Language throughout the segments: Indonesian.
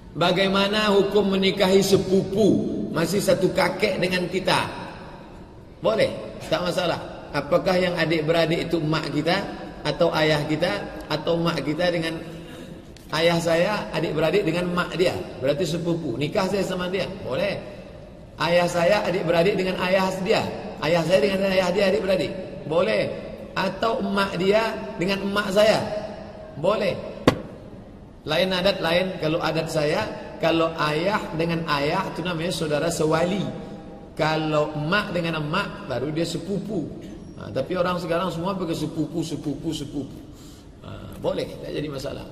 Bagaimana hukum menikahi sepupu, masih satu kakek dengan kita? Boleh, tak masalah. Apakah yang adik-beradik itu mak kita atau ayah kita, atau mak kita dengan ayah saya, adik-beradik dengan mak dia, berarti sepupu. Nikah saya sama dia, boleh. Ayah saya adik-beradik dengan ayah dia, ayah saya dengan ayah dia adik-beradik, boleh. Atau emak dia dengan emak saya, boleh. Lain adat lain. Kalau adat saya, kalau ayah dengan ayah itu namanya saudara sewali. Kalau emak dengan emak baru dia sepupu. Tapi orang sekarang semua pakai sepupu. Boleh, tak jadi masalah.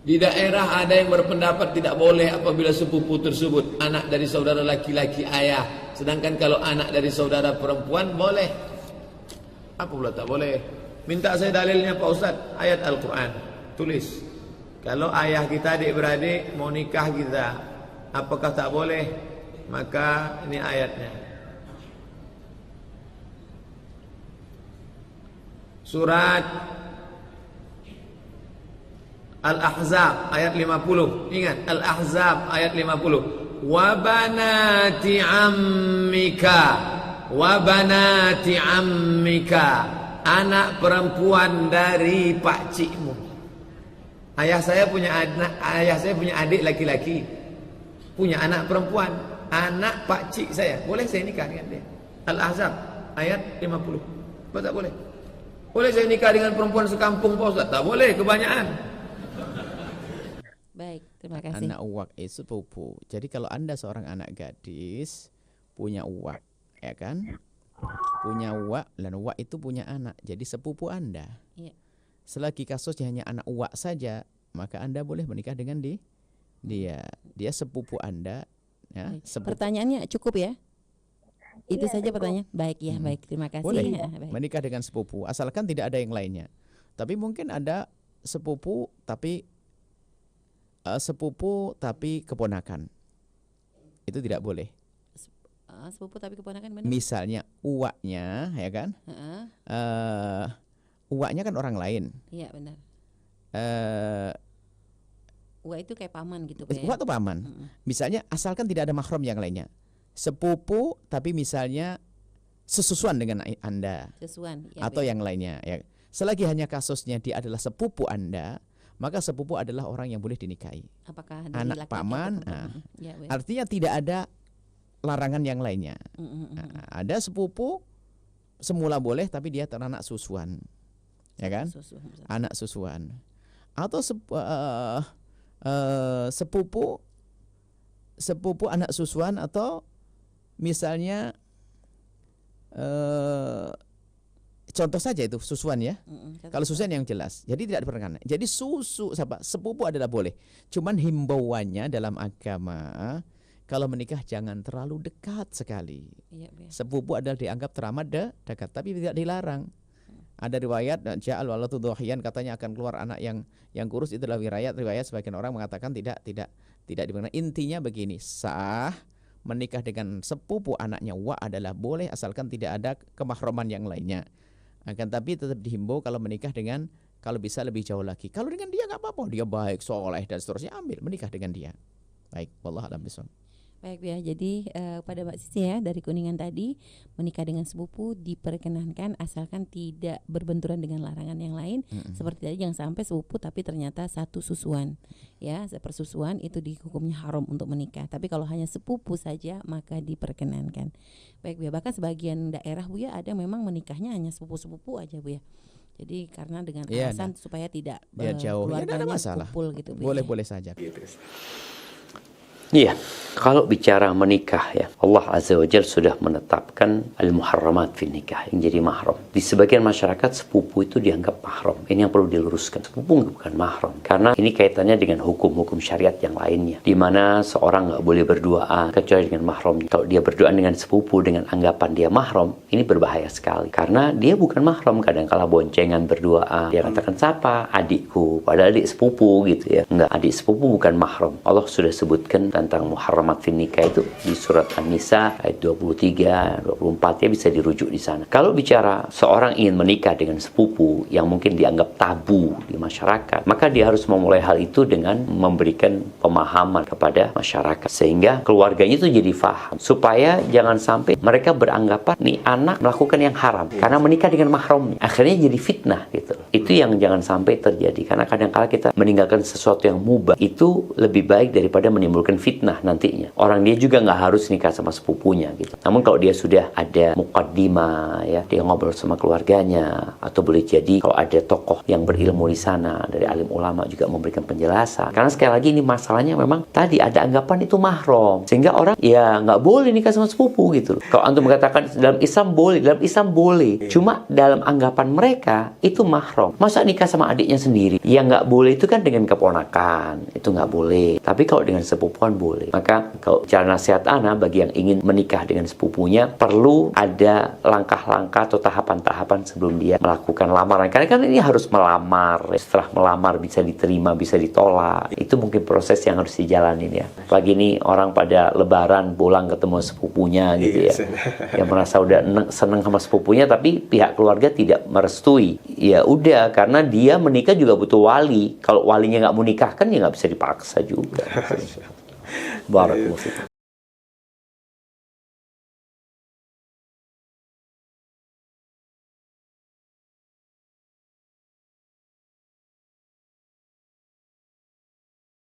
Di daerah ada yang berpendapat tidak boleh apabila sepupu tersebut anak dari saudara laki-laki ayah. Sedangkan kalau anak dari saudara perempuan boleh. Apa pula tak boleh? Minta saya dalilnya Pak Ustaz. Ayat Al-Quran, tulis. Kalau ayah kita adik-beradik mau nikah kita, apakah tak boleh? Maka ini ayatnya. Surat Al-Ahzab ayat 50. Ingat, Al-Ahzab ayat 50. Wa banati ammika, wa banati ammika, anak perempuan dari pakcikmu. Ayah saya punya adik laki-laki, punya anak perempuan, anak pakcik saya. Boleh saya nikah dengan dia? Al-Ahzab ayat 50. Apa tak boleh? Boleh saya nikah dengan perempuan sekampung Pak Ustaz? Tak boleh, kebanyakan. Baik, terima kasih. Anak uwak itu sepupu. Jadi kalau Anda seorang anak gadis punya uwak, ya kan? Punya uwak, dan uwak itu punya anak. Jadi sepupu Anda. Iya. Selagi kasusnya hanya anak uwak saja, maka Anda boleh menikah dengan dia. Dia sepupu Anda, ya. Sepupu. Pertanyaannya cukup ya? Itu saja pertanyaan. Baik ya, baik. Terima kasih. Boleh Baik. menikah dengan sepupu, asalkan tidak ada yang lainnya. Tapi mungkin ada sepupu tapi keponakan. Itu tidak boleh. Sepupu tapi keponakan benar? Misalnya uwaknya, ya kan? Uwaknya kan orang lain. Iya benar. Uwak itu kayak paman gitu. Uwak itu paman. Misalnya asalkan tidak ada mahram yang lainnya. Sepupu tapi misalnya sesusuan dengan Anda. Sesusuan. Ya, atau yang lainnya. Ya. Selagi hanya kasusnya dia adalah sepupu Anda, maka sepupu adalah orang yang boleh dinikahi. Apakah dari anak laki paman. Ya, artinya tidak ada larangan yang lainnya. Ada sepupu semula boleh tapi dia teranak susuan. Ya kan? Anak susuan. Atau sepupu anak susuan, atau misalnya contoh saja itu susuan ya. Kalau susuan yang jelas. Jadi tidak diperkenankan. Jadi sepupu adalah boleh. Cuman himbauannya dalam agama, kalau menikah jangan terlalu dekat sekali. Sepupu adalah dianggap teramat dekat, tapi tidak dilarang. Ada riwayat ja'al waladu dhuhiyan, katanya akan keluar anak yang kurus. Itulah riwayat sebagian orang mengatakan tidak dibenarkan. Intinya begini, sah menikah dengan sepupu anaknya adalah boleh asalkan tidak ada kemahraman yang lainnya. Akan tapi tetap dihimbau kalau menikah dengan, kalau bisa lebih jauh lagi. Kalau dengan dia enggak apa-apa, dia baik, soleh dan seterusnya, ambil menikah dengan dia. Baik, wallahu a'lam bishawab. Baik ya, jadi pada Mbak Sisi ya dari Kuningan tadi, menikah dengan sepupu diperkenankan asalkan tidak berbenturan dengan larangan yang lain. Seperti tadi, jangan sampai sepupu tapi ternyata satu susuan. Ya, persusuan itu hukumnya haram untuk menikah. Tapi kalau hanya sepupu saja maka diperkenankan. Baik Bu ya, bahkan sebagian daerah Bu ya ada memang menikahnya hanya sepupu-sepupu aja Bu ya. Jadi karena dengan alasan supaya tidak keluarganya kumpul gitu Bu. Boleh saja. Iya, kalau bicara menikah ya, Allah Azza wa Jalla sudah menetapkan al-muharramat fil nikah, yang jadi mahram. Di sebagian masyarakat sepupu itu dianggap mahram. Ini yang perlu diluruskan. Sepupu bukan mahram, karena ini kaitannya dengan hukum-hukum syariat yang lainnya, di mana seorang nggak boleh berduaan kecuali dengan mahram. Kalau dia berduaan dengan sepupu dengan anggapan dia mahram, ini berbahaya sekali, karena dia bukan mahram. Kadang-kala boncengan berduaan, dia katakan siapa? Adikku, padahal adik sepupu gitu ya. Enggak, adik sepupu bukan mahram. Allah sudah sebutkan tentang muharramat fin nikah itu di surat An-Nisa ayat 23, 24 ya, bisa dirujuk di sana. Kalau bicara seorang ingin menikah dengan sepupu yang mungkin dianggap tabu di masyarakat, maka dia harus memulai hal itu dengan memberikan pemahaman kepada masyarakat sehingga keluarganya itu jadi faham supaya jangan sampai mereka beranggapan nih anak melakukan yang haram karena menikah dengan mahramnya, akhirnya jadi fitnah gitu. Itu yang jangan sampai terjadi, karena kadang-kala kita meninggalkan sesuatu yang mubah itu lebih baik daripada menimbulkan fitnah nantinya. Orang dia juga nggak harus nikah sama sepupunya gitu. Namun kalau dia sudah ada muqaddimah ya, dia ngobrol sama keluarganya, atau boleh jadi kalau ada tokoh yang berilmu di sana dari alim ulama juga memberikan penjelasan. Karena sekali lagi ini masalahnya memang tadi ada anggapan itu mahram sehingga orang ya nggak boleh nikah sama sepupu gitu. Kalau antum mengatakan dalam Islam boleh, dalam Islam boleh, cuma dalam anggapan mereka itu mahram. Masa nikah sama adiknya sendiri? Yang nggak boleh itu kan dengan keponakan, itu nggak boleh. Tapi kalau dengan sepupuan boleh. Maka kalau cara nasihat ana bagi yang ingin menikah dengan sepupunya, perlu ada langkah-langkah atau tahapan-tahapan sebelum dia melakukan lamaran. Karena kan ini harus melamar, setelah melamar bisa diterima, bisa ditolak. Itu mungkin proses yang harus dijalanin ya. Pagi ini orang pada lebaran pulang ketemu sepupunya gitu ya. Yang merasa udah seneng sama sepupunya tapi pihak keluarga tidak merestui. Ya udah, karena dia menikah juga butuh wali. Kalau walinya nggak mau nikahkan ya nggak bisa dipaksa juga. Barakallahu fiik.